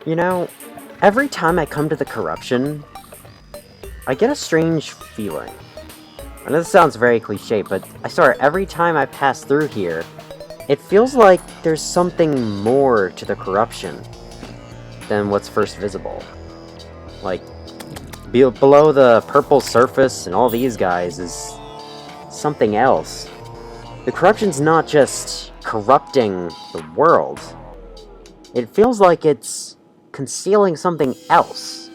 You know, every time I come to the corruption, I get a strange feeling. I know this sounds very cliche, but I swear, every time I pass through here, it feels like there's something more to the corruption than what's first visible. Like, below the purple surface and all these guys is something else. The corruption's not just corrupting the world. It feels like it's concealing something else.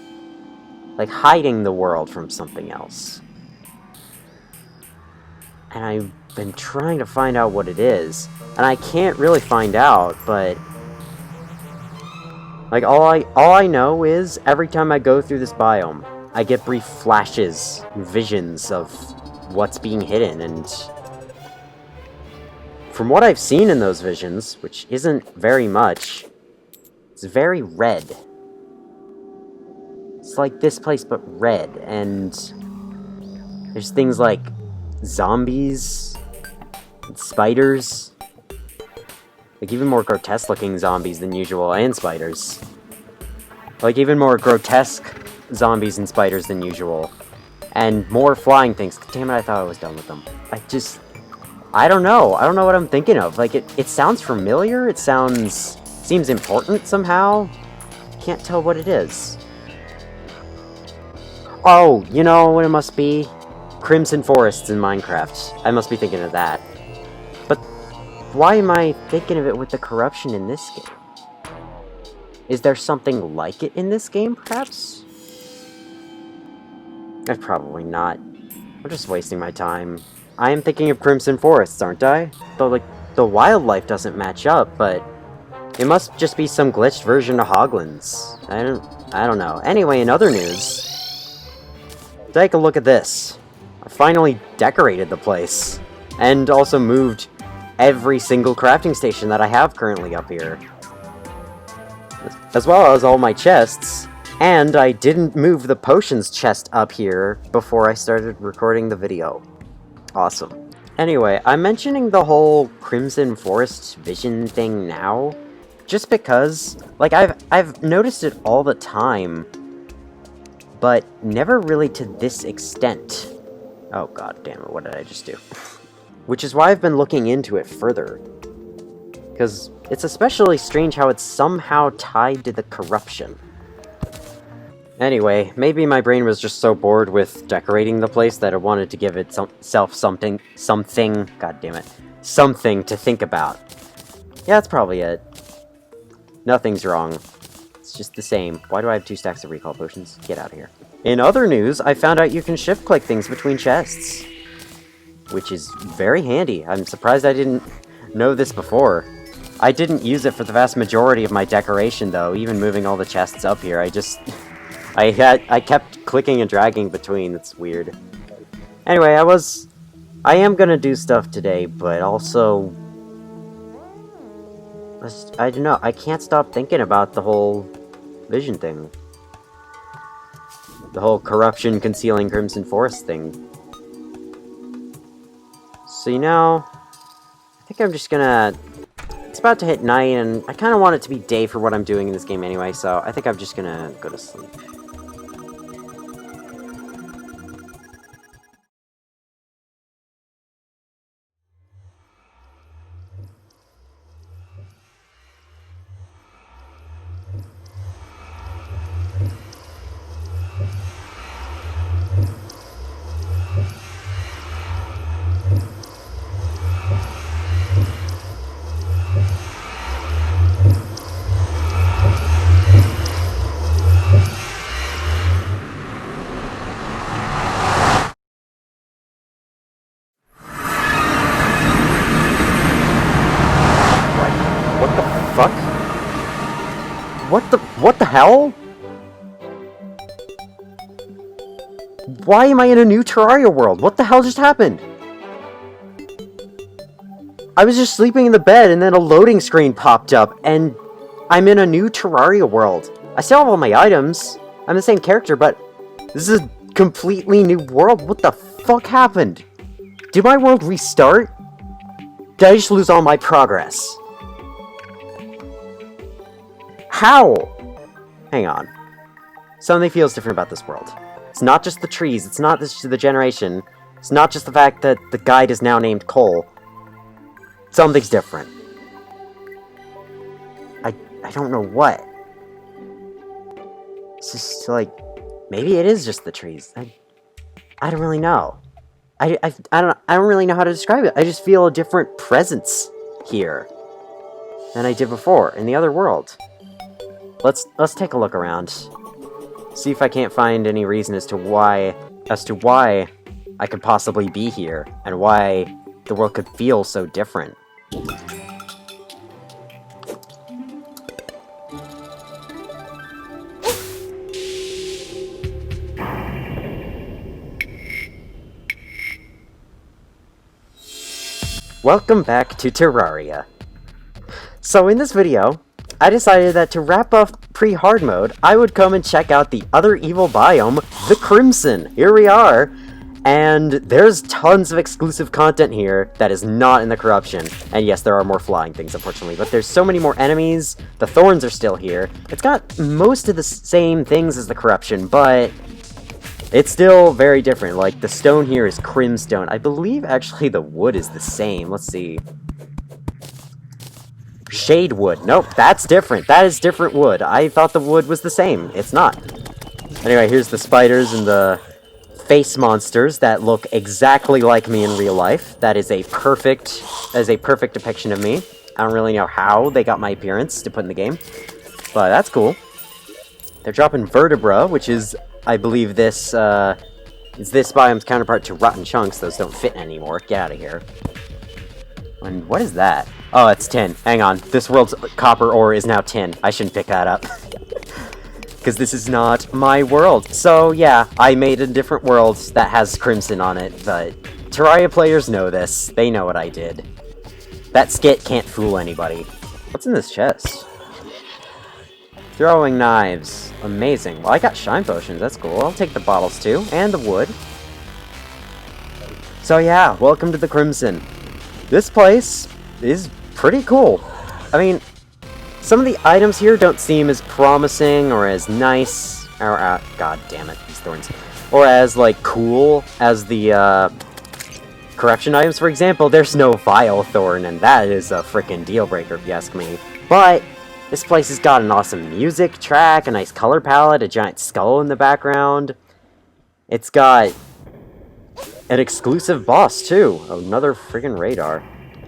Like hiding the world from something else. And I've been trying to find out what it is. And I can't really find out, but... like, all I know is, every time I go through this biome, I get brief flashes and visions of what's being hidden, and... from what I've seen in those visions, which isn't very much, it's very red. It's like this place, but red, and... there's things like zombies, and spiders. Like, even more grotesque-looking zombies than usual, and spiders. Like, even more grotesque zombies and spiders than usual. And more flying things. Damn it, I thought I was done with them. I don't know. I don't know what I'm thinking of. Like, it sounds familiar, seems important somehow. Can't tell what it is. Oh, you know what it must be? Crimson Forests in Minecraft. I must be thinking of that. But why am I thinking of it with the corruption in this game? Is there something like it in this game, perhaps? Probably not. I'm just wasting my time. I am thinking of Crimson Forests, aren't I? Though, like, the wildlife doesn't match up, but it must just be some glitched version of Hoglands. I don't know. Anyway, in other news, take a look at this. I finally decorated the place, and also moved every single crafting station that I have currently up here. As well as all my chests, and I didn't move the potions chest up here before I started recording the video. Awesome. Anyway, I'm mentioning the whole Crimson Forest vision thing now, just because, like, I've noticed it all the time, but never really to this extent. Oh god damn it, what did I just do? Which is why I've been looking into it further. Because it's especially strange how it's somehow tied to the corruption. Anyway, maybe my brain was just so bored with decorating the place that it wanted to give itself something, god damn it, something to think about. Yeah, that's probably it. Nothing's wrong. It's just the same. Why do I have 2 stacks of recall potions? Get out of here. In other news, I found out you can shift-click things between chests. Which is very handy. I'm surprised I didn't know this before. I didn't use it for the vast majority of my decoration, though, even moving all the chests up here. I kept clicking and dragging between. It's weird. Anyway, I am gonna do stuff today, but also... I don't know, I can't stop thinking about the whole vision thing. The whole corruption concealing Crimson Forest thing. So, you know, I think I'm just gonna... It's about to hit night, and I kind of want it to be day for what I'm doing in this game anyway, so I think I'm just gonna go to sleep. Fuck? What the hell? Why am I in a new Terraria world? What the hell just happened? I was just sleeping in the bed and then a loading screen popped up and I'm in a new Terraria world. I still have all my items. I'm the same character, but this is a completely new world. What the fuck happened? Did my world restart? Did I just lose all my progress? How? hang on. Something feels different about this world. It's not just the trees, it's not just the generation, it's not just the fact that the guide is now named Cole. Something's different. I don't know what. It's just like, maybe it is just the trees. I don't really know. I don't really know how to describe it. I just feel a different presence here than I did before in the other world. Let's take a look around. See if I can't find any reason as to why I could possibly be here and why the world could feel so different. Welcome back to Terraria. So in this video, I decided that to wrap up pre-hard mode, I would come and check out the other evil biome, the Crimson. Here we are, and there's tons of exclusive content here that is not in the corruption. And yes, there are more flying things, unfortunately, but there's so many more enemies. The thorns are still here. It's got most of the same things as the corruption, but it's still very different. Like, the stone here is crimstone. I believe, actually, the wood is the same. Let's see. Shade wood. Nope, that's different. That is different wood. I thought the wood was the same. It's not. Anyway, here's the spiders and the face monsters that look exactly like me in real life. That is a perfect depiction of me. I don't really know how they got my appearance to put in the game, but that's cool. They're dropping vertebra, which is, I believe, this biome's counterpart to rotten chunks. Those don't fit anymore. Get out of here. And what is that? Oh, it's tin. Hang on. This world's copper ore is now tin. I shouldn't pick that up. Because this is not my world. So, yeah, I made a different world that has crimson on it, but Terraria players know this. They know what I did. That skit can't fool anybody. What's in this chest? Throwing knives. Amazing. Well, I got shine potions. That's cool. I'll take the bottles, too. And the wood. So, yeah, welcome to the Crimson. This place is pretty cool. I mean, some of the items here don't seem as promising or as nice, or, god damn it, these thorns, or as, like, cool as the, corruption items. For example, there's no vile thorn, and that is a frickin' deal breaker, if you ask me. But this place has got an awesome music track, a nice color palette, a giant skull in the background. It's got an exclusive boss, too. Another friggin' radar.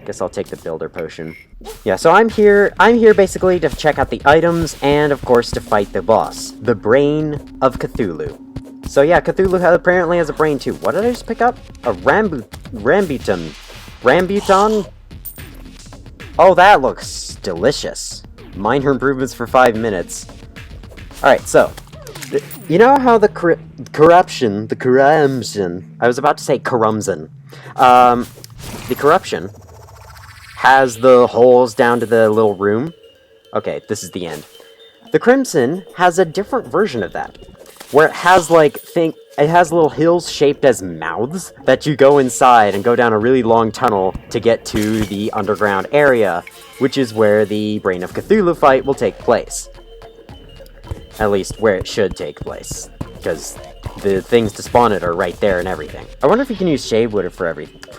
Guess I'll take the builder potion. Yeah, so I'm here basically to check out the items, and of course to fight the boss, the Brain of Cthulhu. So yeah, Cthulhu apparently has a brain too. What did I just pick up? A rambutan. Rambutan? Oh, that looks delicious. Minor improvements for 5 minutes. Alright, so, you know how the corruption, I was about to say corruption. The corruption has the holes down to the little room. Okay, this is the end. The Crimson has a different version of that, where it has, like, it has little hills shaped as mouths that you go inside and go down a really long tunnel to get to the underground area, which is where the Brain of Cthulhu fight will take place. At least, where it should take place, because the things to spawn it are right there and everything. I wonder if you can use shade wood for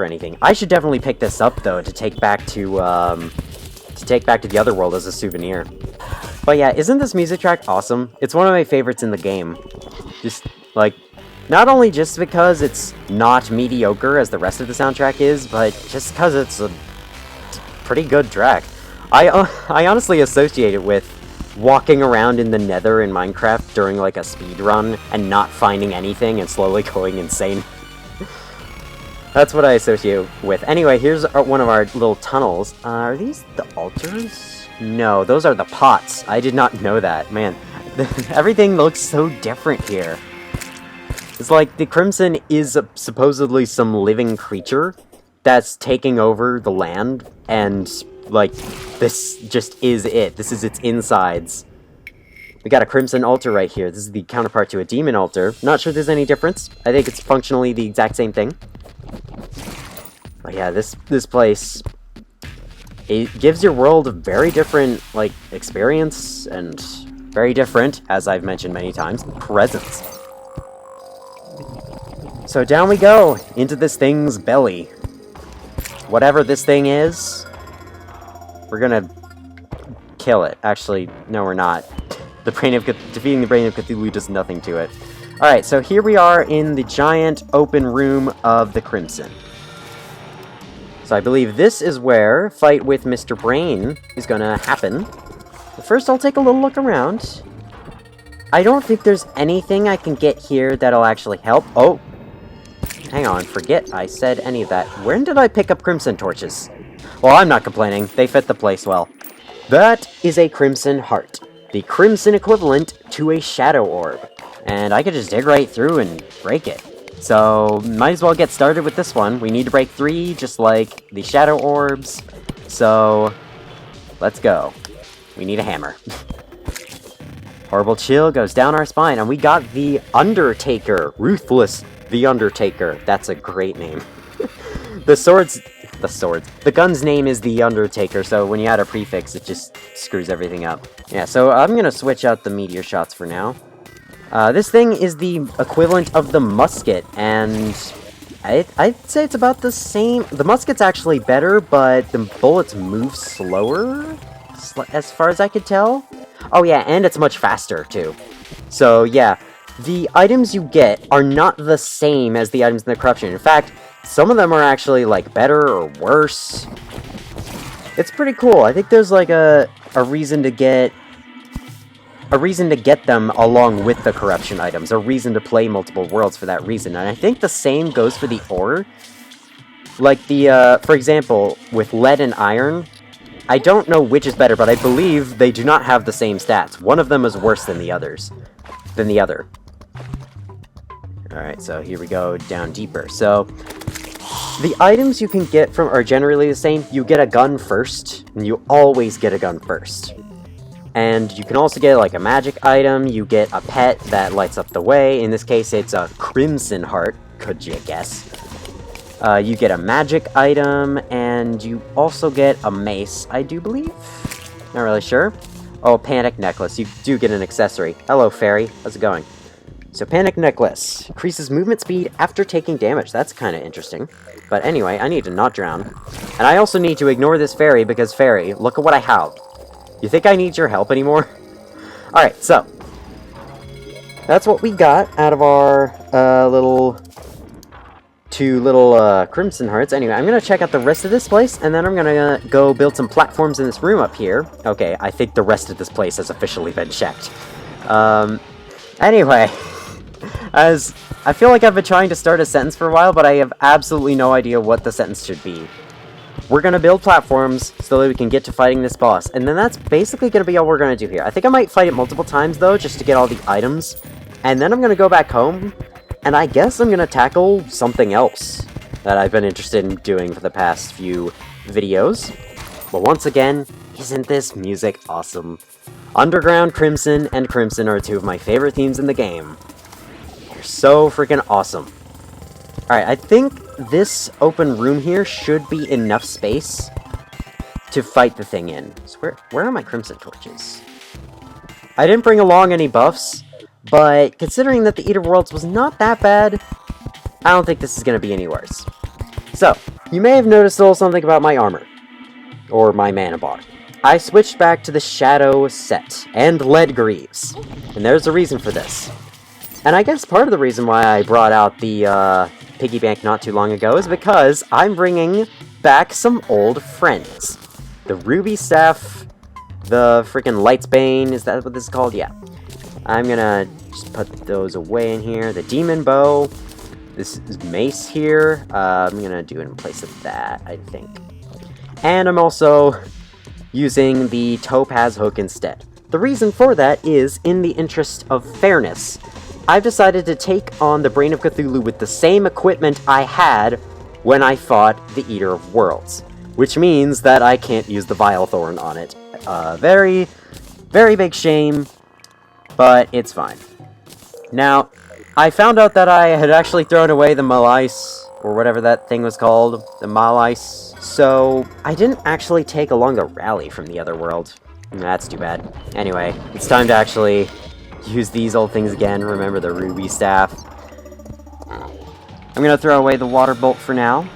anything. I should definitely pick this up, though, to take back to the other world as a souvenir. But yeah, isn't this music track awesome? It's one of my favorites in the game. Just, like, not only just because it's not mediocre as the rest of the soundtrack is, but just because it's a pretty good track. I honestly associate it with walking around in the nether in Minecraft during, like, a speed run and not finding anything and slowly going insane. That's what I associate with. Anyway, here's one of our little tunnels. Are these the altars? No, those are the pots. I did not know that. Man, everything looks so different here. It's like the Crimson is supposedly some living creature that's taking over the land, and, like, this just is it. This is its insides. We got a Crimson altar right here. This is the counterpart to a demon altar. Not sure there's any difference. I think it's functionally the exact same thing. But yeah, this place, it gives your world a very different, like, experience, and Very different, as I've mentioned many times, presents. So down we go, into this thing's belly. Whatever this thing is, we're gonna kill it. Actually, no we're not. Defeating the Brain of Cthulhu does nothing to it. Alright, so here we are in the giant open room of the Crimson. So I believe this is where fight with Mr. Brain is gonna happen. But first I'll take a little look around. I don't think there's anything I can get here that'll actually help. Oh! Hang on, forget I said any of that. When did I pick up Crimson torches? Well, I'm not complaining. They fit the place well. That is a Crimson Heart. The Crimson equivalent to a Shadow Orb. And I could just dig right through and break it. So, might as well get started with this one. We need to break 3, just like the Shadow Orbs. So, let's go. We need a hammer. Horrible chill goes down our spine, and we got the Undertaker. Ruthless the Undertaker. That's a great name. The gun's name is the Undertaker, so when you add a prefix, it just screws everything up. Yeah, so I'm gonna switch out the meteor shots for now. This thing is the equivalent of the musket, and I'd say it's about the same. The musket's actually better, but the bullets move slower, as far as I could tell. Oh yeah, and it's much faster, too. So yeah, the items you get are not the same as the items in the corruption. In fact, some of them are actually, like, better or worse. It's pretty cool. I think there's, like, a reason to get them along with the corruption items, a reason to play multiple worlds for that reason. And I think the same goes for the ore. Like for example, with lead and iron, I don't know which is better, but I believe they do not have the same stats. One of them is worse than the other. Alright, so here we go down deeper. So, the items you can get from are generally the same. You get a gun first, and you always get a gun first. And you can also get, like, a magic item, you get a pet that lights up the way. In this case, it's a Crimson Heart, could you guess? You get a magic item, and you also get a mace, I do believe? Not really sure. Oh, Panic Necklace. You do get an accessory. Hello, Fairy. How's it going? So, Panic Necklace. Increases movement speed after taking damage. That's kind of interesting. But anyway, I need to not drown. And I also need to ignore this fairy, because Fairy, look at what I have. You think I need your help anymore? Alright, so. That's what we got out of our two little Crimson Hearts. Anyway, I'm gonna check out the rest of this place, and then I'm gonna go build some platforms in this room up here. Okay, I think the rest of this place has officially been checked. Anyway, as I feel like I've been trying to start a sentence for a while, but I have absolutely no idea what the sentence should be. We're gonna build platforms so that we can get to fighting this boss, and then that's basically gonna be all we're gonna do here. I think I might fight it multiple times, though, just to get all the items, and then I'm gonna go back home, and I guess I'm gonna tackle something else that I've been interested in doing for the past few videos. But once again, isn't this music awesome? Underground, Crimson, and Crimson are 2 of my favorite themes in the game. They're so freaking awesome. Alright, I think this open room here should be enough space to fight the thing in. So where are my Crimson torches? I didn't bring along any buffs, but considering that the Eater of Worlds was not that bad, I don't think this is going to be any worse. So, you may have noticed a little something about my armor, or my mana bar. I switched back to the Shadow set, and Lead Greaves, and there's a reason for this. And I guess part of the reason why I brought out the piggy bank not too long ago is because I'm bringing back some old friends. The Ruby Staff, the freaking Lightsbane, is that what this is called? Yeah. I'm gonna just put those away in here. The Demon Bow, this is Mace here. I'm gonna do it in place of that, I think. And I'm also using the Topaz Hook instead. The reason for that is, in the interest of fairness, I've decided to take on the Brain of Cthulhu with the same equipment I had when I fought the Eater of Worlds, which means that I can't use the Vile Thorn on it. Very, very big shame, but it's fine. Now, I found out that I had actually thrown away the Malice, or whatever that thing was called, the Malice, so I didn't actually take along the rally from the other world. That's too bad. Anyway, it's time to actually use these old things again. Remember the ruby staff. I'm gonna throw away the water bolt for now.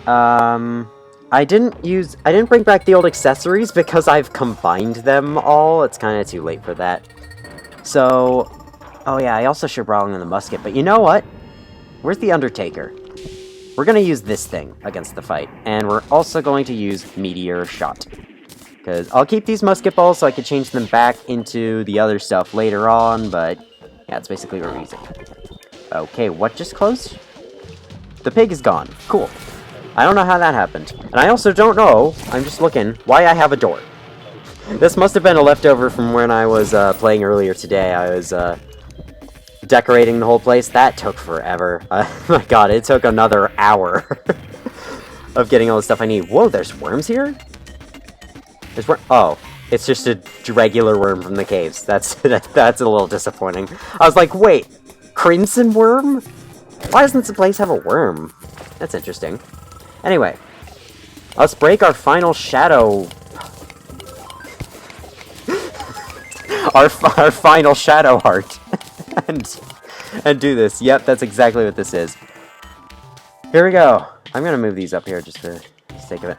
I didn't bring back the old accessories because I've combined them all. It's kind of too late for that. So, oh yeah, I also should brought in the musket, but you know what? Where's the Undertaker? We're gonna use this thing against the fight, and we're also going to use Meteor Shot. Because I'll keep these musket balls so I can change them back into the other stuff later on, but yeah, that's basically what we're using. Okay, what just closed? The pig is gone. Cool. I don't know how that happened. And I also don't know, I'm just looking, why I have a door. This must have been a leftover from when I was playing earlier today. I was decorating the whole place. That took forever. Oh my god, it took another hour of getting all the stuff I need. Whoa, there's worms here? There's oh, it's just a regular worm from the caves. That's a little disappointing. I was like, wait, crimson worm? Why doesn't the place have a worm? That's interesting. Anyway, let's break our final shadow. our final shadow heart, and do this. Yep, that's exactly what this is. Here we go. I'm gonna move these up here just for the sake of it.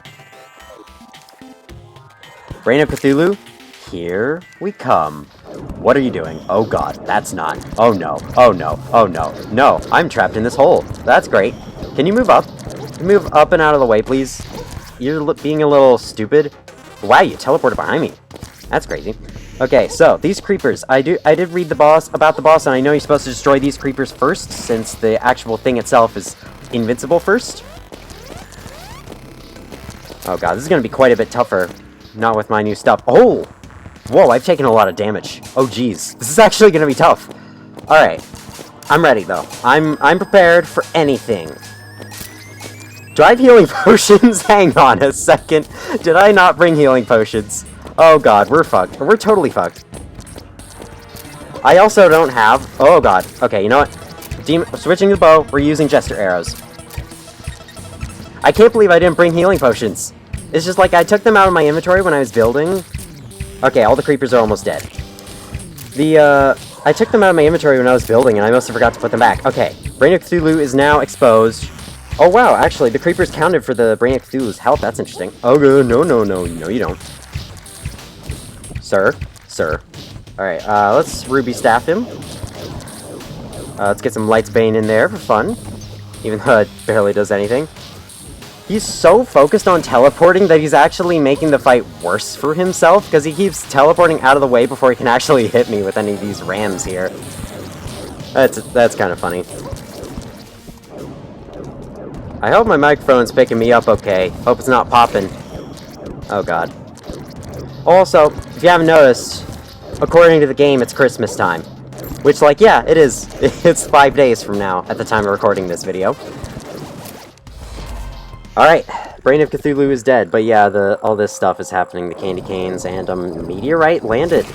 Brain of Cthulhu, here we come. What are you doing? Oh god, that's not. Oh no, oh no, oh no, no, I'm trapped in this hole. That's great. Can you move up? Can you move up and out of the way, please? You're being a little stupid. Wow, you teleported behind me. That's crazy. Okay, so, these creepers. I did read about the boss, and I know you're supposed to destroy these creepers first, since the actual thing itself is invincible first. Oh god, this is gonna be quite a bit tougher. Not with my new stuff. Oh! Whoa, I've taken a lot of damage. Oh, geez. This is actually gonna be tough. Alright. I'm ready, though. I'm prepared for anything. Do I have healing potions? Hang on a second. Did I not bring healing potions? Oh, God. We're fucked. We're totally fucked. I also don't have... Oh, God. Okay, you know what? Switching to the bow. We're using Jester arrows. I can't believe I didn't bring healing potions. It's just like I took them out of my inventory when I was building. Okay, all the creepers are almost dead. I took them out of my inventory when I was building, and I must have forgot to put them back. Okay, Brain of Cthulhu is now exposed. Oh, wow, actually, the creepers counted for the Brain of Cthulhu's health. That's interesting. Oh, no, you don't. Sir. Alright, let's Ruby Staff him. Let's get some Light's Bane in there for fun. Even though it barely does anything. He's so focused on teleporting that he's actually making the fight worse for himself, because he keeps teleporting out of the way before he can actually hit me with any of these rams here. That's kind of funny. I hope my microphone's picking me up okay. Hope it's not popping. Oh god. Also, if you haven't noticed, according to the game, it's Christmas time. Which, like, yeah, it is. It's 5 days from now, at the time of recording this video. Alright, Brain of Cthulhu is dead, but yeah, all this stuff is happening, the candy canes, and meteorite landed.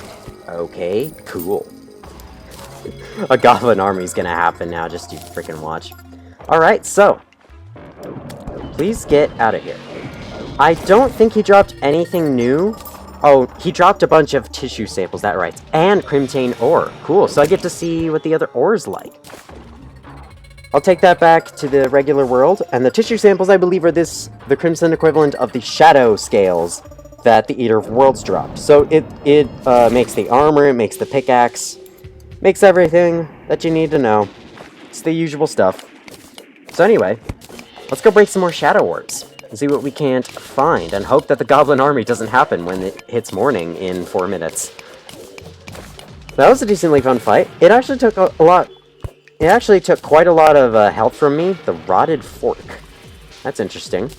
Okay, cool. A goblin army's gonna happen now, just you freaking watch. Alright, so, please get out of here. I don't think he dropped anything new. Oh, he dropped a bunch of tissue samples, that right, and Crimtane ore. Cool, so I get to see what the other ore's like. I'll take that back to the regular world, and the tissue samples, I believe, are the Crimson equivalent of the Shadow Scales that the Eater of Worlds dropped. So it makes the armor, it makes the pickaxe, makes everything that you need to know. It's the usual stuff. So anyway, let's go break some more Shadow Orbs, and see what we can't find, and hope that the Goblin Army doesn't happen when it hits morning in 4 minutes. That was a decently fun fight. It actually took It actually took quite a lot of health from me. The Rotted Fork. That's interesting.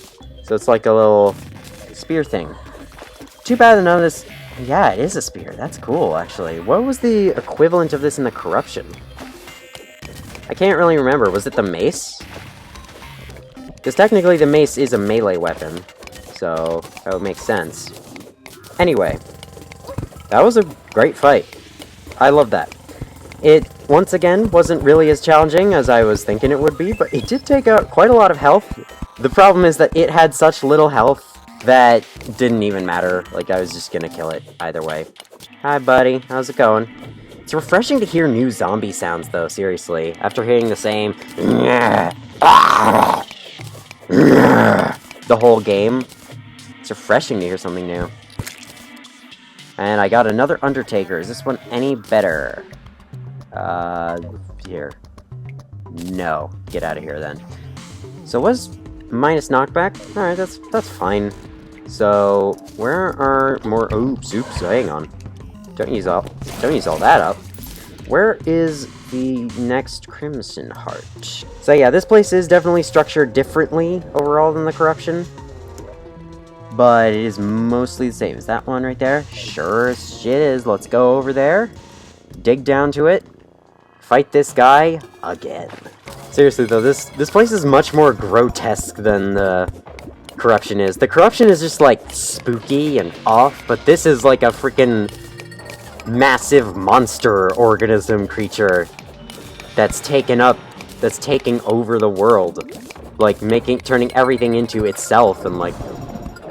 So it's like a little spear thing. Too bad to know this... Yeah, it is a spear. That's cool, actually. What was the equivalent of this in the Corruption? I can't really remember. Was it the mace? Because technically the mace is a melee weapon. So that would make sense. Anyway. That was a great fight. I love that. It, once again, wasn't really as challenging as I was thinking it would be, but it did take out quite a lot of health. The problem is that it had such little health that didn't even matter. Like, I was just gonna kill it either way. Hi, buddy. How's it going? It's refreshing to hear new zombie sounds, though, seriously. After hearing the same... the whole game, it's refreshing to hear something new. And I got another Undertaker. Is this one any better? Here. No. Get out of here, then. So was minus knockback? Alright, that's fine. So, where are more... Oops, hang on. Don't use all that up. Where is the next Crimson Heart? So yeah, this place is definitely structured differently overall than the Corruption. But it is mostly the same. Is that one right there? Sure as shit is. Let's go over there. Dig down to it. Fight this guy again. Seriously though, this place is much more grotesque than the Corruption is. The Corruption is just like spooky and off, but this is like a freaking massive monster organism creature that's taking over the world. Like turning everything into itself and like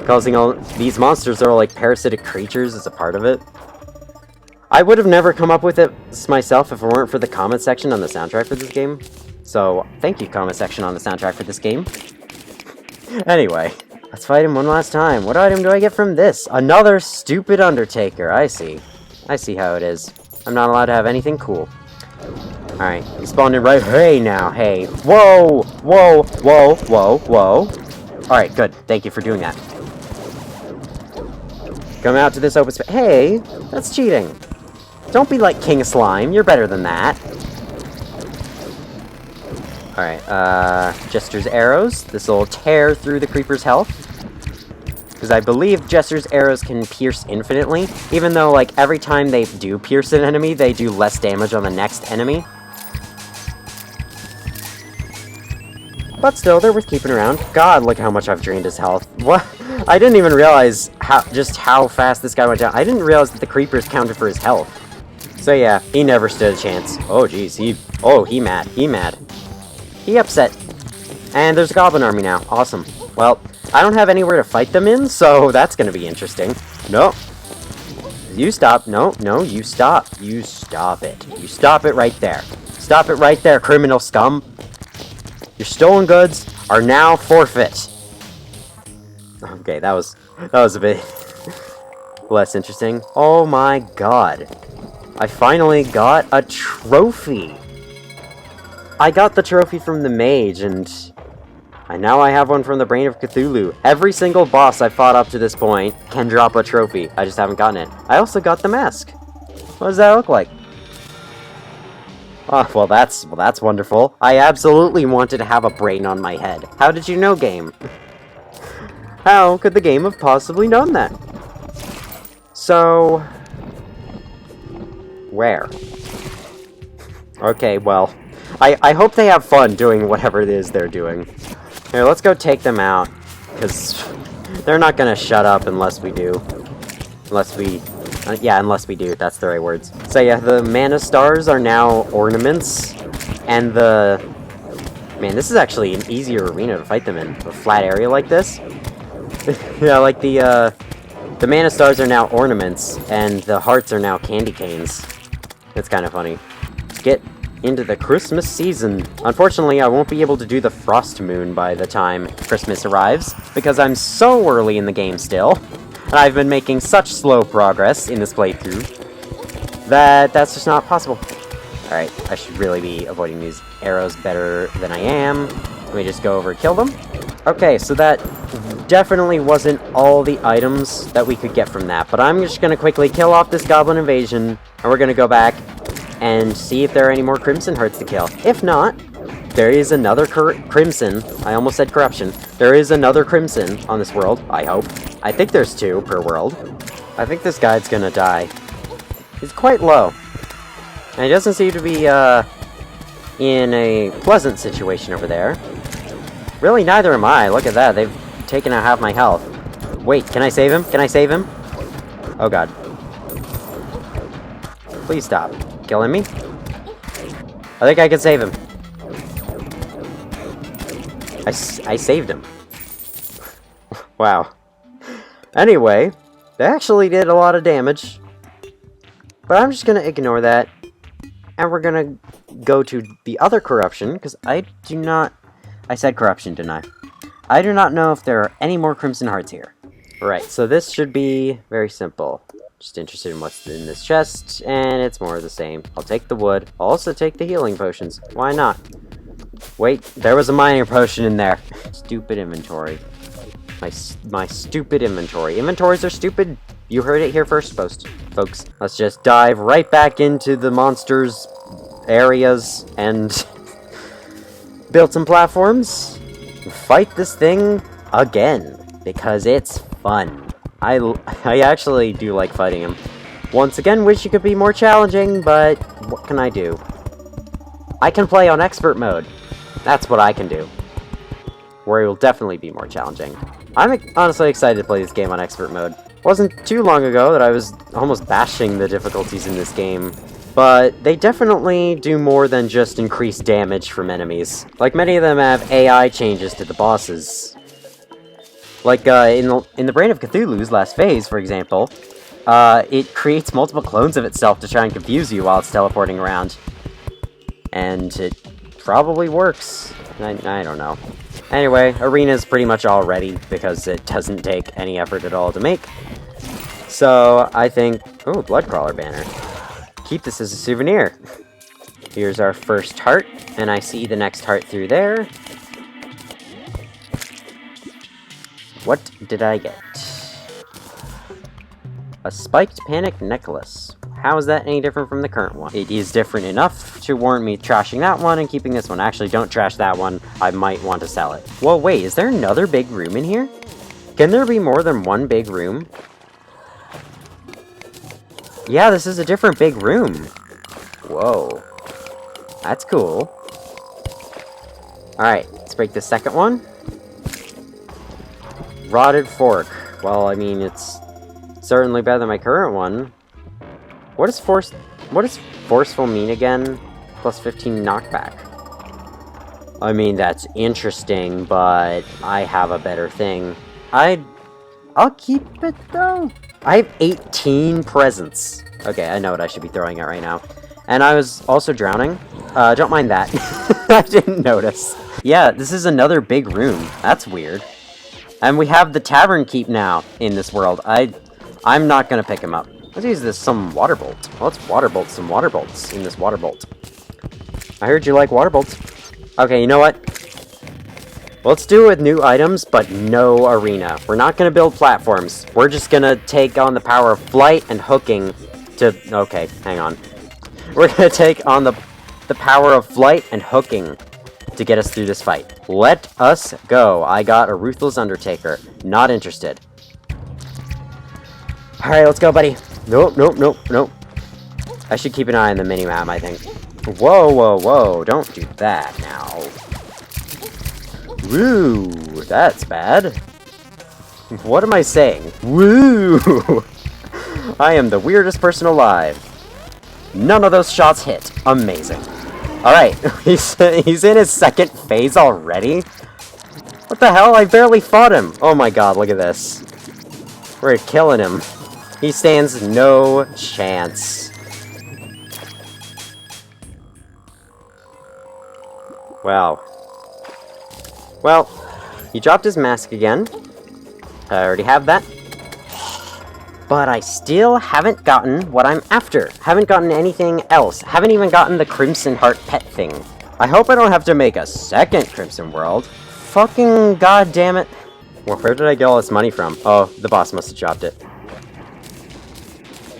causing all these monsters are like parasitic creatures as a part of it. I would have never come up with it myself if it weren't for the comment section on the soundtrack for this game. So, thank you, comment section on the soundtrack for this game. Anyway, let's fight him one last time. What item do I get from this? Another stupid Undertaker. I see. I see how it is. I'm not allowed to have anything cool. Alright, he spawned in right... Hey, now, hey. Whoa! Whoa! Whoa! Whoa! Whoa! Alright, good. Thank you for doing that. Come out to this open space. Hey! That's cheating. Don't be like King Slime. You're better than that. Alright, Jester's arrows. This will tear through the creeper's health. Because I believe Jester's arrows can pierce infinitely. Even though, like, every time they do pierce an enemy, they do less damage on the next enemy. But still, they're worth keeping around. God, look how much I've drained his health. What? I didn't even realize just how fast this guy went down. I didn't realize that the creepers counted for his health. So yeah, he never stood a chance. Oh, jeez, he mad. He upset. And there's a goblin army now. Awesome. Well, I don't have anywhere to fight them in, so that's gonna be interesting. No. You stop. No, you stop. You stop it. You stop it right there. Stop it right there, criminal scum. Your stolen goods are now forfeit. Okay, that was a bit less interesting. Oh my god. I finally got a trophy. I got the trophy from the mage, and now I have one from the Brain of Cthulhu. Every single boss I've fought up to this point can drop a trophy. I just haven't gotten it. I also got the mask. What does that look like? Oh, well that's wonderful. I absolutely wanted to have a brain on my head. How did you know, game? How could the game have possibly known that? So... where? Okay, well... I hope they have fun doing whatever it is they're doing. Here, let's go take them out. Because they're not gonna shut up unless we do. Unless we do. That's the right words. So yeah, the mana stars are now ornaments. And the... Man, this is actually an easier arena to fight them in. A flat area like this. Yeah, like the mana stars are now ornaments. And the hearts are now candy canes. It's kind of funny. Let's get into the Christmas season. Unfortunately, I won't be able to do the Frost Moon by the time Christmas arrives, because I'm so early in the game still, and I've been making such slow progress in this playthrough, that's just not possible. Alright, I should really be avoiding these arrows better than I am. Let me just go over and kill them. Okay, so that definitely wasn't all the items that we could get from that, but I'm just gonna quickly kill off this goblin invasion, and we're gonna go back and see if there are any more Crimson Hearts to kill. If not, there is another Crimson. I almost said Corruption. There is another Crimson on this world, I hope. I think there's 2 per world. I think this guy's gonna die. He's quite low. And he doesn't seem to be, in a pleasant situation over there. Really, neither am I. Look at that. They've taken out half my health. Wait, can I save him? Can I save him? Oh god. Please stop killing me. I think I can save him. I saved him. Wow. Anyway, they actually did a lot of damage. But I'm just gonna ignore that. And we're gonna go to the other corruption, because I do not... I said corruption, didn't I? I do not know if there are any more Crimson Hearts here. Right, so this should be very simple. Just interested in what's in this chest, and it's more of the same. I'll take the wood. I'll also take the healing potions. Why not? Wait, there was a mining potion in there. Stupid inventory. My stupid inventory. Inventories are stupid. You heard it here first, folks. Let's just dive right back into the monsters' areas and build some platforms. Fight this thing again, because it's fun. I actually do like fighting him. Once again, wish it could be more challenging, but what can I do? I can play on expert mode. That's what I can do. Where it will definitely be more challenging. I'm honestly excited to play this game on expert mode. Wasn't too long ago that I was almost bashing the difficulties in this game. But they definitely do more than just increase damage from enemies. Like, many of them have AI changes to the bosses. Like, in the Brain of Cthulhu's last phase, for example, it creates multiple clones of itself to try and confuse you while it's teleporting around. And it probably works. I don't know. Anyway, Arena's pretty much all ready, because it doesn't take any effort at all to make. So, I think... Ooh, Bloodcrawler banner. Keep this as a souvenir. Here's our first heart, and I see the next heart through there. What did I get? A spiked panic necklace. How is that any different from the current one? It is different enough to warrant me trashing that one and keeping this one. Actually, don't trash that one. I might want to sell it. Whoa, wait, is there another big room in here? Can there be more than one big room? Yeah, this is a different big room. Whoa. That's cool. Alright, let's break the second one. Rotted fork. Well, I mean, it's certainly better than my current one. What does forceful mean again? Plus 15 knockback. I mean, that's interesting, but I have a better thing. I'll keep it, though. I have 18 presents. Okay, I know what I should be throwing at right now. And I was also drowning. Don't mind that. I didn't notice. Yeah, this is another big room. That's weird. And we have the tavern keep now in this world. I'm not gonna pick him up. Let's use this some water bolt. Well, let's water bolt some water bolts in this water bolt. I heard you like water bolts. Okay, you know what? Let's do it with new items, but no arena. We're not gonna build platforms. We're just gonna take on the power of flight and hooking to... Okay, hang on. We're gonna take on the power of flight and hooking to get us through this fight. Let us go. I got a Ruthless Undertaker. Not interested. Alright, let's go, buddy. Nope, nope, nope, nope. I should keep an eye on the minimap, I think. Whoa, whoa, whoa. Don't do that now. Woo, that's bad. What am I saying? Woo! I am the weirdest person alive. None of those shots hit. Amazing. Alright, he's in his second phase already? What the hell? I barely fought him. Oh my god, look at this. We're killing him. He stands no chance. Wow. Well, he dropped his mask again. I already have that. But I still haven't gotten what I'm after. Haven't gotten anything else. Haven't even gotten the Crimson Heart pet thing. I hope I don't have to make a second Crimson World. Fucking goddammit. Well, where did I get all this money from? Oh, the boss must have dropped it.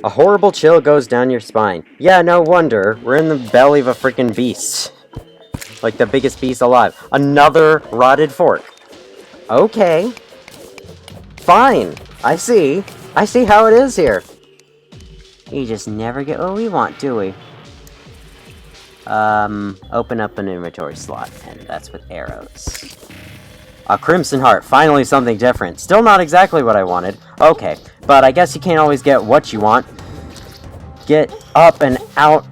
A horrible chill goes down your spine. Yeah, no wonder. We're in the belly of a freaking beast. Like the biggest beast alive. Another rotted fork. Okay. Fine. I see. I see how it is here. We just never get what we want, do we? Open up an inventory slot, and that's with arrows. A Crimson Heart, finally something different. Still not exactly what I wanted. Okay, but I guess you can't always get what you want. Get up and out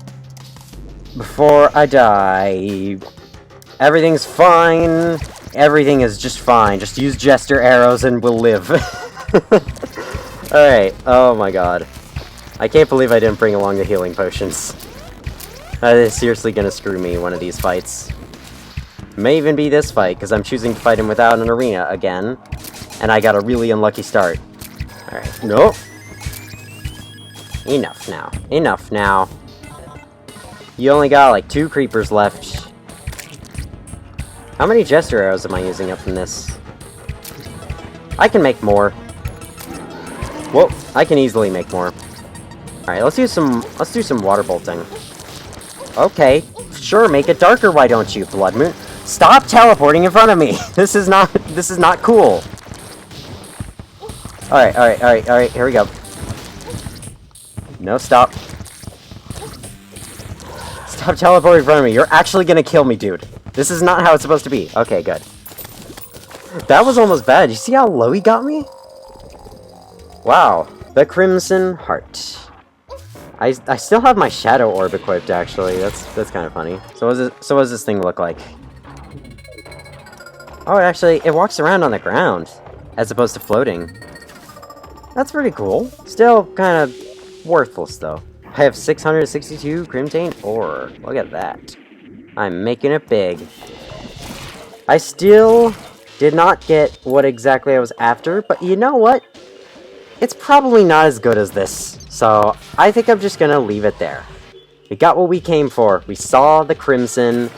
before I die. Everything's fine. Everything is just fine. Just use Jester arrows and we'll live. Alright, oh my god. I can't believe I didn't bring along the healing potions. That is seriously gonna screw me one of these fights. May even be this fight, because I'm choosing to fight him without an arena again. And I got a really unlucky start. Alright, nope. Enough now. Enough now. You only got like 2 creepers left. How many jester arrows am I using up from this? I can make more. Whoa, I can easily make more. Alright, let's do some water bolting. Okay, sure, make it darker, why don't you, Blood Moon? Stop teleporting in front of me! This is not cool. Alright, here we go. No, stop. Stop teleporting in front of me. You're actually gonna kill me, dude. This is not how it's supposed to be. Okay, good. That was almost bad. You see how low he got me? Wow. The Crimson Heart. I still have my Shadow Orb equipped, actually. That's kind of funny. So what does this thing look like? Oh, it walks around on the ground, as opposed to floating. That's pretty cool. Still kind of worthless, though. I have 662 Crimtane ore. Look at that. I'm making it big. I still did not get what exactly I was after, but you know what? It's probably not as good as this. So, I think I'm just gonna leave it there. We got what we came for. We saw the Crimson.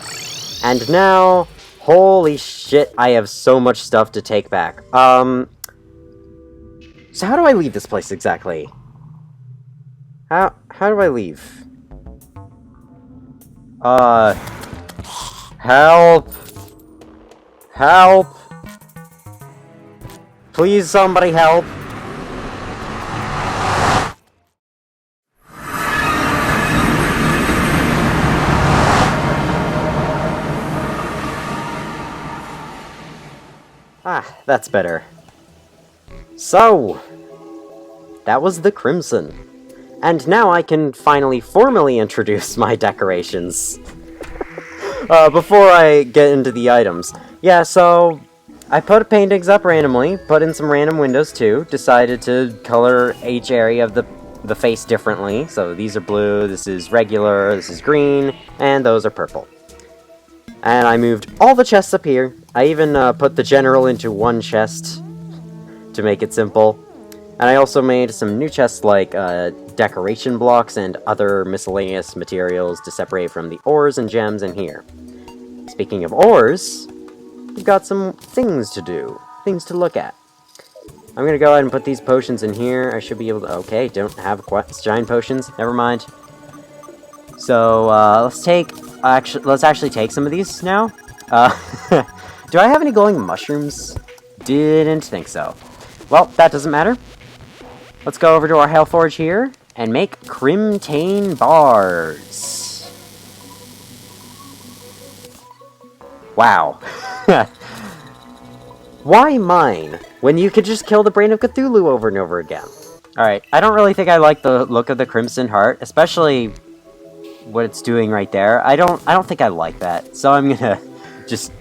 And now, holy shit, I have so much stuff to take back. So how do I leave this place exactly? How do I leave? Help! Help! Please, somebody help! Ah, that's better. So, that was the Crimson. And now I can finally formally introduce my decorations. Before I get into the items. Yeah, so I put paintings up randomly, put in some random windows too, decided to color each area of the face differently. So these are blue, this is regular, this is green, and those are purple. And I moved all the chests up here. I even put the general into one chest to make it simple. And I also made some new chests like decoration blocks and other miscellaneous materials to separate from the ores and gems in here. Speaking of ores, we've got some things to do, things to look at. I'm gonna go ahead and put these potions in here. I should be able to... Okay, don't have giant potions. Never mind. So, let's actually take some of these now. Do I have any glowing mushrooms? Didn't think so. Well, that doesn't matter. Let's go over to our Hellforge here and make Crimtane bars. Wow. Why mine, when you could just kill the Brain of Cthulhu over and over again? Alright, I don't really think I like the look of the Crimson Heart, especially what it's doing right there. I don't think I like that, so I'm gonna just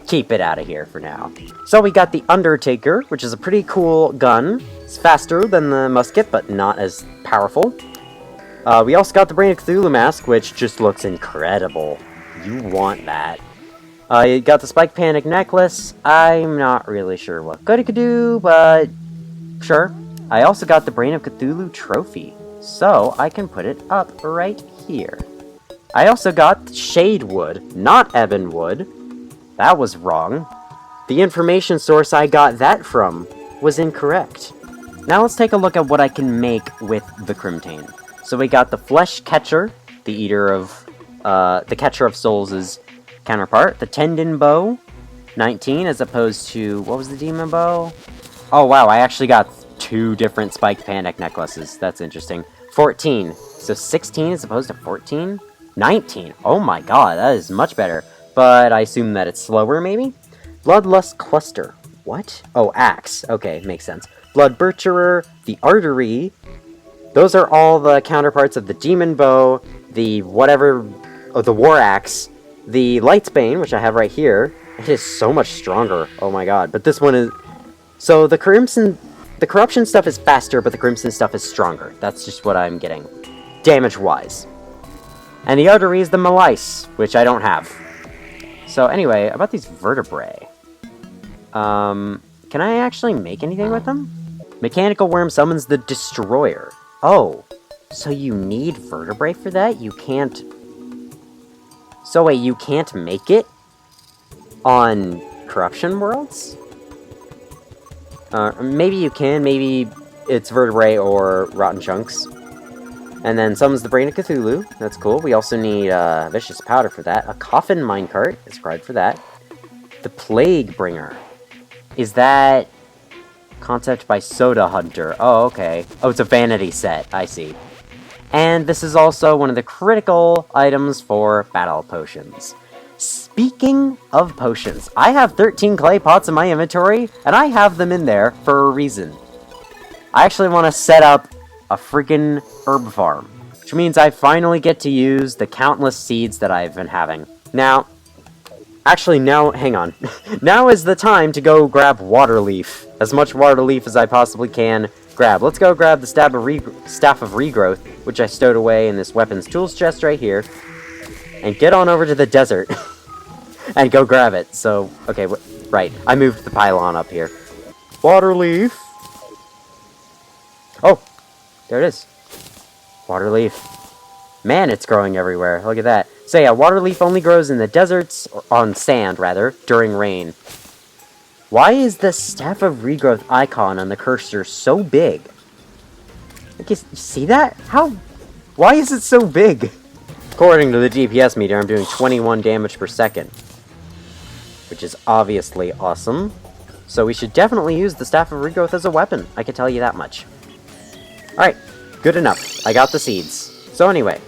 keep it out of here for now. So we got the Undertaker, which is a pretty cool gun. It's faster than the musket, but not as powerful. We also got the Brain of Cthulhu mask, which just looks incredible. You want that. You got the Spike Panic necklace. I'm not really sure what good it could do, but sure. I also got the Brain of Cthulhu trophy, so I can put it up right here. I also got Shade Wood, not Ebon Wood. That was wrong. The information source I got that from was incorrect. Now let's take a look at what I can make with the Crimtane. So we got the Flesh Catcher, the Eater of, the Catcher of Souls' counterpart. The Tendon Bow, 19, as opposed to, what was the Demon Bow? Oh wow, I actually got 2 different Spike Panic necklaces. That's interesting. 14. So 16 as opposed to 14? 19. Oh my god, that is much better. But I assume that it's slower, maybe? Bloodlust Cluster. What? Oh, Axe. Okay, makes sense. Blood Butcherer, the Artery. Those are all the counterparts of the Demon Bow, the whatever, the War Axe, the Lightsbane, which I have right here. It is so much stronger. Oh my god. But this one is... So the Crimson the corruption stuff is faster, but the crimson stuff is stronger. That's just what I'm getting, damage-wise. And the other is the malice, which I don't have. So anyway, about these vertebrae. Can I actually make anything with them? Mechanical worm summons the destroyer. Oh, so you need vertebrae for that? You can't... So wait, you can't make it on corruption worlds? Maybe you can, maybe it's vertebrae or rotten chunks. And then summons the Brain of Cthulhu. That's cool. We also need vicious powder for that. A coffin minecart is required for that. The Plague Bringer. Is that concept by Soda Hunter? Oh, okay. Oh, it's a vanity set. I see. And this is also one of the critical items for battle potions. Speaking of potions, I have 13 clay pots in my inventory, and I have them in there for a reason. I actually want to set up a freaking herb farm, which means I finally get to use the countless seeds that I've been having. Now, actually now, hang on. Now is the time to go grab water leaf. As much water leaf as I possibly can grab. Let's go grab the Staff of Regrowth, which I stowed away in this weapons tools chest right here, and get on over to the desert and go grab it. So, okay, right. I moved the pylon up here. Water leaf. Oh, there it is. Water leaf. Man, it's growing everywhere. Look at that. So yeah, water leaf only grows in the deserts, or on sand, rather, during rain. Why is the Staff of Regrowth icon on the cursor so big? Like, you see that? How? Why is it so big? According to the DPS meter, I'm doing 21 damage per second. Which is obviously awesome. So we should definitely use the Staff of Regrowth as a weapon. I can tell you that much. Alright, good enough. I got the seeds. So anyway,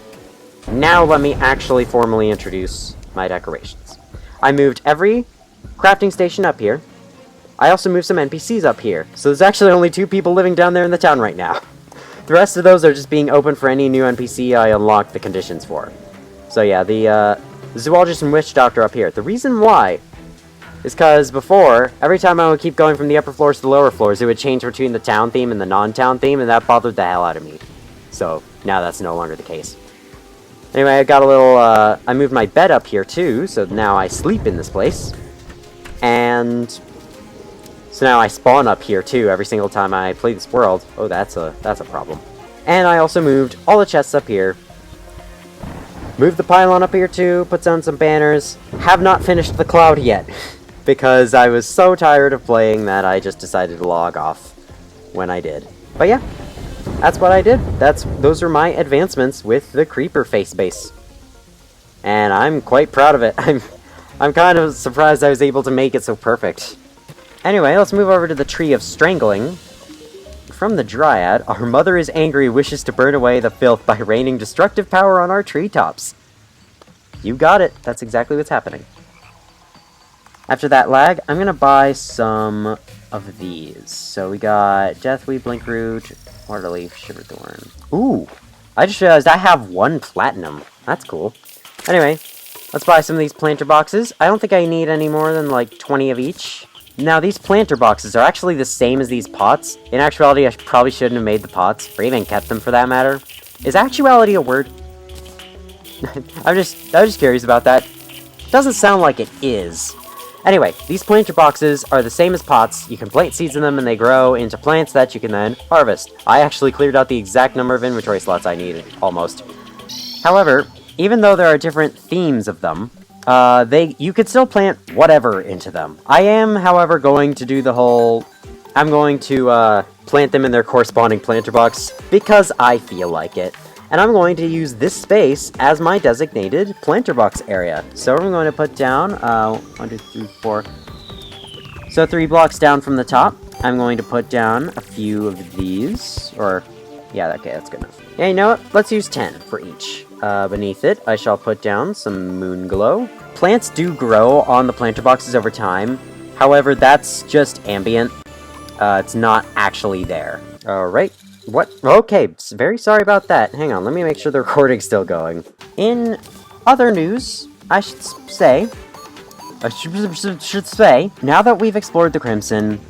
now let me actually formally introduce my decorations. I moved every crafting station up here. I also moved some NPCs up here. So there's actually only 2 people living down there in the town right now. The rest of those are just being open for any new NPC I unlock the conditions for. So yeah, the zoologist and witch doctor up here. The reason why is because before, every time I would keep going from the upper floors to the lower floors, it would change between the town theme and the non-town theme, and that bothered the hell out of me. So now that's no longer the case. Anyway, I got a little, I moved my bed up here too, so now I sleep in this place. And so now I spawn up here too every single time I play this world. Oh, that's a problem. And I also moved all the chests up here. Moved the pylon up here too, put down some banners. Have not finished the cloud yet, because I was so tired of playing that I just decided to log off when I did. But yeah, that's what I did. Those are my advancements with the creeper face base. And I'm quite proud of it. I'm kind of surprised I was able to make it so perfect. Anyway, let's move over to the Tree of Strangling. From the Dryad, our mother is angry, wishes to burn away the filth by raining destructive power on our treetops. You got it. That's exactly what's happening. After that lag, I'm gonna buy some of these. So we got Deathweed, Blinkroot, Waterleaf, Shiverthorn. Ooh! I just realized I have 1 platinum. That's cool. Anyway, let's buy some of these planter boxes. I don't think I need any more than like 20 of each. Now, these planter boxes are actually the same as these pots. In actuality, I probably shouldn't have made the pots, or even kept them for that matter. Is actuality a word? I'm just curious about that. Doesn't sound like it is. Anyway, these planter boxes are the same as pots. You can plant seeds in them and they grow into plants that you can then harvest. I actually cleared out the exact number of inventory slots I needed, almost. However, even though there are different themes of them, you could still plant whatever into them. I am, however, going to do the whole... I'm going to, plant them in their corresponding planter box, because I feel like it. And I'm going to use this space as my designated planter box area. So I'm going to put down, 1, 2, 3, 4... So 3 blocks down from the top, I'm going to put down a few of these, or... Yeah, okay, that's good enough. Yeah, you know what? Let's use 10 for each. Beneath it, I shall put down some moon glow. Plants do grow on the planter boxes over time. However, that's just ambient. It's not actually there. Alright. What? Okay, very sorry about that. Hang on, let me make sure the recording's still going. In other news, I should say, now that we've explored the Crimson,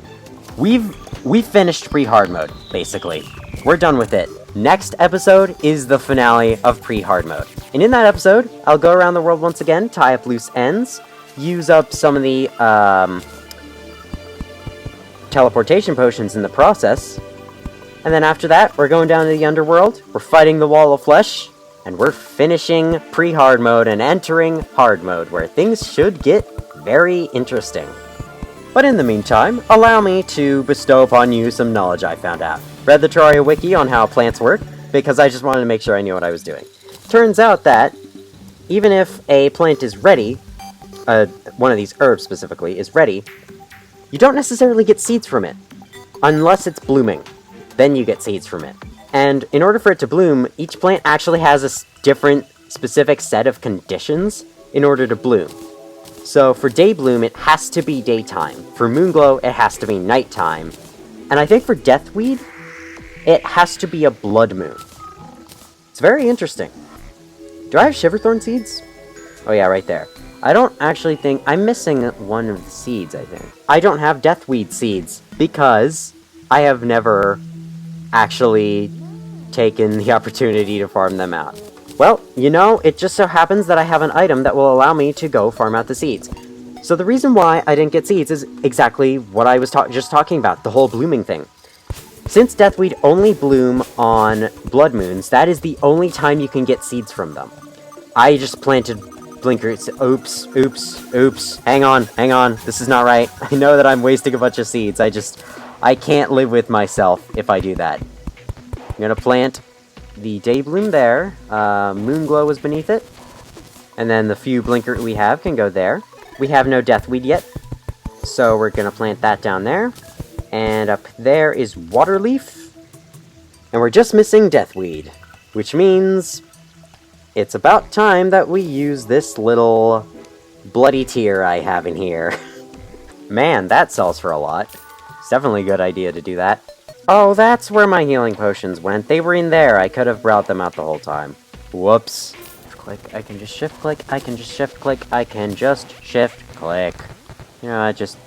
we've finished pre-hard mode, basically. We're done with it. Next episode is the finale of pre-hard mode. And in that episode, I'll go around the world once again, tie up loose ends, use up some of the teleportation potions in the process, and then after that, we're going down to the underworld, we're fighting the Wall of Flesh, and we're finishing pre-hard mode and entering hard mode, where things should get very interesting. But in the meantime, allow me to bestow upon you some knowledge I found out. Read the Terraria wiki on how plants work, because I just wanted to make sure I knew what I was doing. Turns out that, even if a plant is ready, one of these herbs specifically, is ready, you don't necessarily get seeds from it, unless it's blooming. Then you get seeds from it. And in order for it to bloom, each plant actually has a different, specific set of conditions in order to bloom. So for day bloom, it has to be daytime. For moonglow, it has to be nighttime. And I think for deathweed, it has to be a blood moon. It's very interesting. Do I have shiverthorn seeds? Oh yeah, right there. I don't actually think... I'm missing one of the seeds, I think. I don't have deathweed seeds, because I have never actually taken the opportunity to farm them out. Well, you know, it just so happens that I have an item that will allow me to go farm out the seeds. So the reason why I didn't get seeds is exactly what I was just talking about, the whole blooming thing. Since deathweed only bloom on blood moons, that is the only time you can get seeds from them. I just planted blinkers. Oops. Hang on. This is not right. I know that I'm wasting a bunch of seeds. I can't live with myself if I do that. I'm gonna plant the day bloom there. Moonglow is beneath it. And then the few blinker we have can go there. We have no deathweed yet, so we're gonna plant that down there. And up there is waterleaf. And we're just missing deathweed, which means it's about time that we use this little bloody tear I have in here. Man, that sells for a lot. It's definitely a good idea to do that. Oh, that's where my healing potions went. They were in there. I could have brought them out the whole time. Whoops. Click. I can just shift click. I can just shift click. I can just shift click. You know, just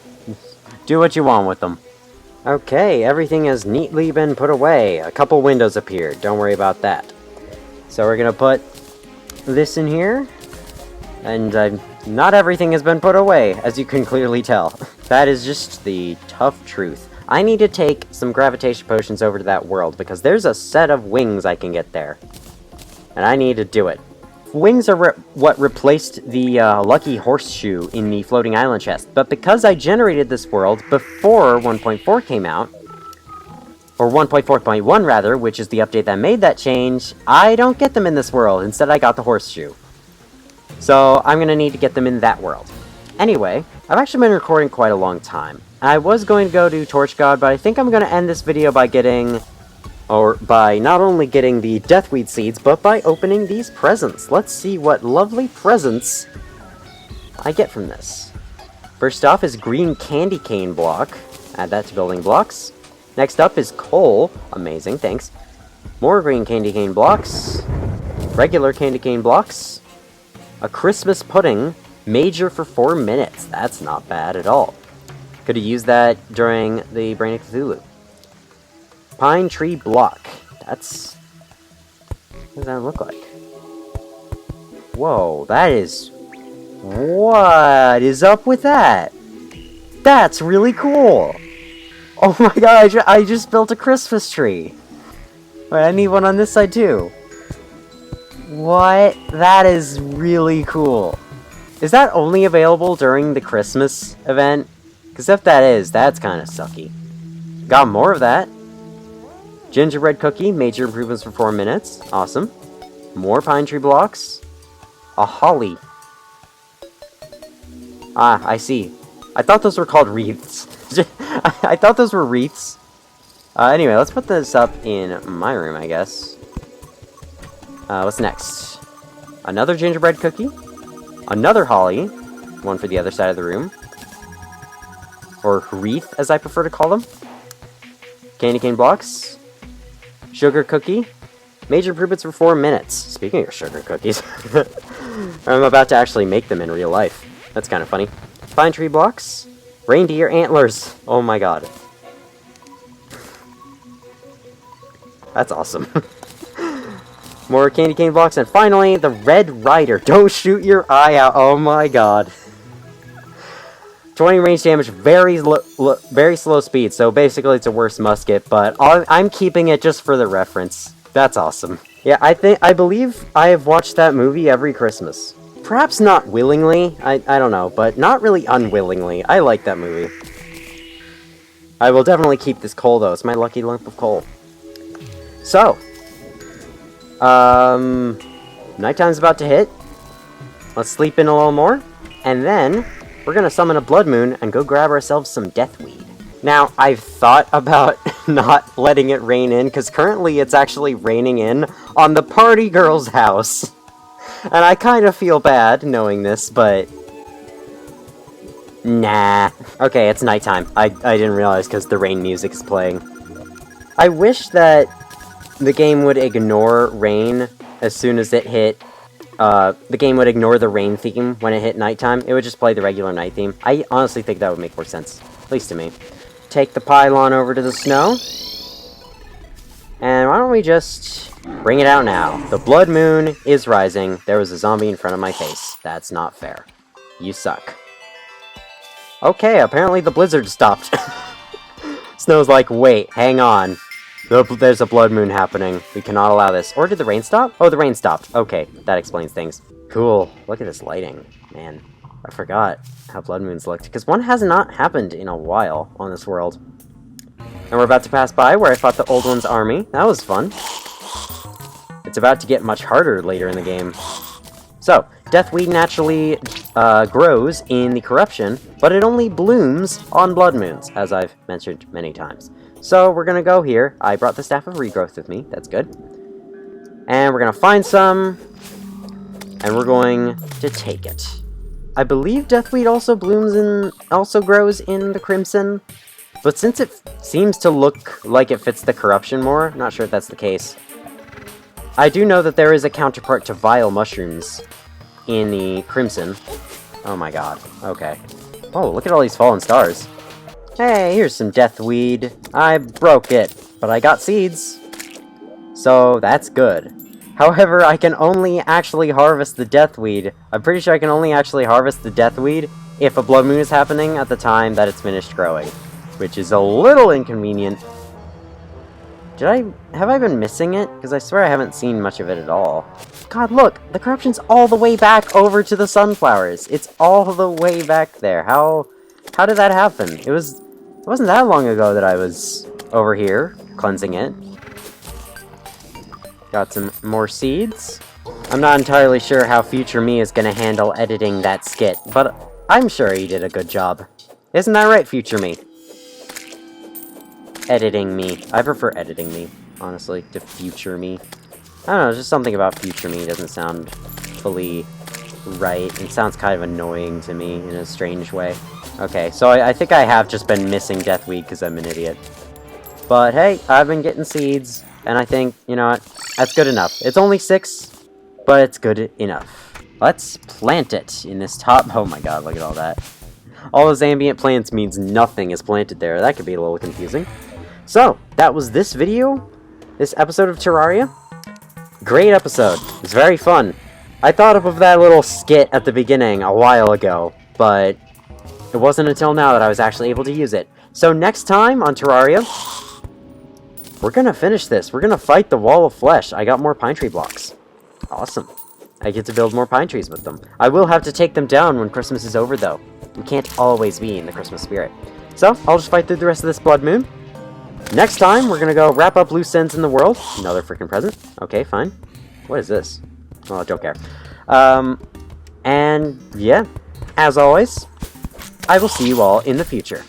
do what you want with them. Okay, everything has neatly been put away. A couple windows appeared. Don't worry about that. So we're gonna put this in here. And not everything has been put away, as you can clearly tell. That is just the tough truth. I need to take some gravitation potions over to that world, because there's a set of wings I can get there. And I need to do it. Wings are what replaced the lucky horseshoe in the floating island chest, but because I generated this world before 1.4 came out, or 1.4.1 rather, which is the update that made that change, I don't get them in this world. Instead, I got the horseshoe. So I'm gonna need to get them in that world. Anyway, I've actually been recording quite a long time. I was going to go to Torch God, but I think I'm going to end this video by by not only getting the deathweed seeds, but by opening these presents. Let's see what lovely presents I get from this. First off is green candy cane block. Add that to building blocks. Next up is coal. Amazing, thanks. More green candy cane blocks. Regular candy cane blocks. A Christmas pudding. Major for 4 minutes. That's not bad at all. Could have used that during the Brain of Cthulhu. Pine tree block. What does that look like? Whoa, that is... What is up with that? That's really cool! Oh my god, I just built a Christmas tree! Wait, I need one on this side too. What? That is really cool. Is that only available during the Christmas event? Because if that is, that's kind of sucky. Got more of that. Gingerbread cookie, major improvements for 4 minutes. Awesome. More pine tree blocks. A holly. Ah, I see. I thought those were called wreaths. I thought those were wreaths. Anyway, let's put this up in my room, I guess. What's next? Another gingerbread cookie. Another holly. One for the other side of the room. Or wreath, as I prefer to call them. Candy cane blocks. Sugar cookie. Major improvements for 4 minutes. Speaking of sugar cookies. I'm about to actually make them in real life. That's kind of funny. Pine tree blocks. Reindeer antlers. Oh my god. That's awesome. More candy cane blocks, and finally, the Red Rider. Don't shoot your eye out. Oh my god. 20 range damage, very slow speed, so basically it's a worse musket, but I'm keeping it just for the reference. That's awesome. Yeah, I believe I have watched that movie every Christmas. Perhaps not willingly, I don't know, but not really unwillingly. I like that movie. I will definitely keep this coal, though. It's my lucky lump of coal. So, nighttime's about to hit. Let's sleep in a little more, and then we're gonna summon a blood moon and go grab ourselves some deathweed. Now, I've thought about not letting it rain in, because currently it's actually raining in on the party girl's house. And I kind of feel bad knowing this, but nah. Okay, it's nighttime. I didn't realize because the rain music is playing. I wish that the game would ignore rain as soon as it hit. The game would ignore the rain theme when it hit nighttime. It would just play the regular night theme. I honestly think that would make more sense. At least to me. Take the pylon over to the snow. And why don't we just bring it out now? The blood moon is rising. There was a zombie in front of my face. That's not fair. You suck. Okay, apparently the blizzard stopped. Snow's like, wait, hang on. There's a blood moon happening. We cannot allow this. Or did the rain stop? Oh, the rain stopped. Okay, that explains things. Cool. Look at this lighting. Man, I forgot how blood moons looked. Because one has not happened in a while on this world. And we're about to pass by where I fought the old one's army. That was fun. It's about to get much harder later in the game. So, deathweed naturally grows in the corruption, but it only blooms on blood moons, as I've mentioned many times. So, we're gonna go here. I brought the Staff of Regrowth with me. That's good. And we're gonna find some, and we're going to take it. I believe deathweed also grows in the Crimson, but since it seems to look like it fits the corruption more, not sure if that's the case. I do know that there is a counterpart to vile mushrooms in the Crimson. Oh my god. Okay. Oh, look at all these fallen stars. Hey, here's some deathweed. I broke it, but I got seeds. So, that's good. However, I can only actually harvest the deathweed. I'm pretty sure I can only actually harvest the deathweed if a blood moon is happening at the time that it's finished growing. Which is a little inconvenient. Have I been missing it? Because I swear I haven't seen much of it at all. God, look! The corruption's all the way back over to the sunflowers. It's all the way back there. How did that happen? It wasn't that long ago that I was over here, cleansing it. Got some more seeds. I'm not entirely sure how future me is gonna handle editing that skit, but I'm sure he did a good job. Isn't that right, future me? Editing me. I prefer editing me, honestly, to future me. I don't know, just something about future me doesn't sound fully right. It sounds kind of annoying to me in a strange way. Okay, so I think I have just been missing deathweed because I'm an idiot. But hey, I've been getting seeds, and I think, you know what, that's good enough. It's only 6, but it's good enough. Let's plant it in this top. Oh my god, look at all that. All those ambient plants means nothing is planted there. That could be a little confusing. So, that was this video, this episode of Terraria. Great episode. It's very fun. I thought of that little skit at the beginning a while ago, but it wasn't until now that I was actually able to use it. So next time on Terraria, we're gonna finish this. We're gonna fight the Wall of Flesh. I got more pine tree blocks. Awesome. I get to build more pine trees with them. I will have to take them down when Christmas is over, though. We can't always be in the Christmas spirit. So, I'll just fight through the rest of this blood moon. Next time, we're gonna go wrap up loose ends in the world. Another freaking present. Okay, fine. What is this? Oh, I don't care. And, yeah. As always, I will see you all in the future.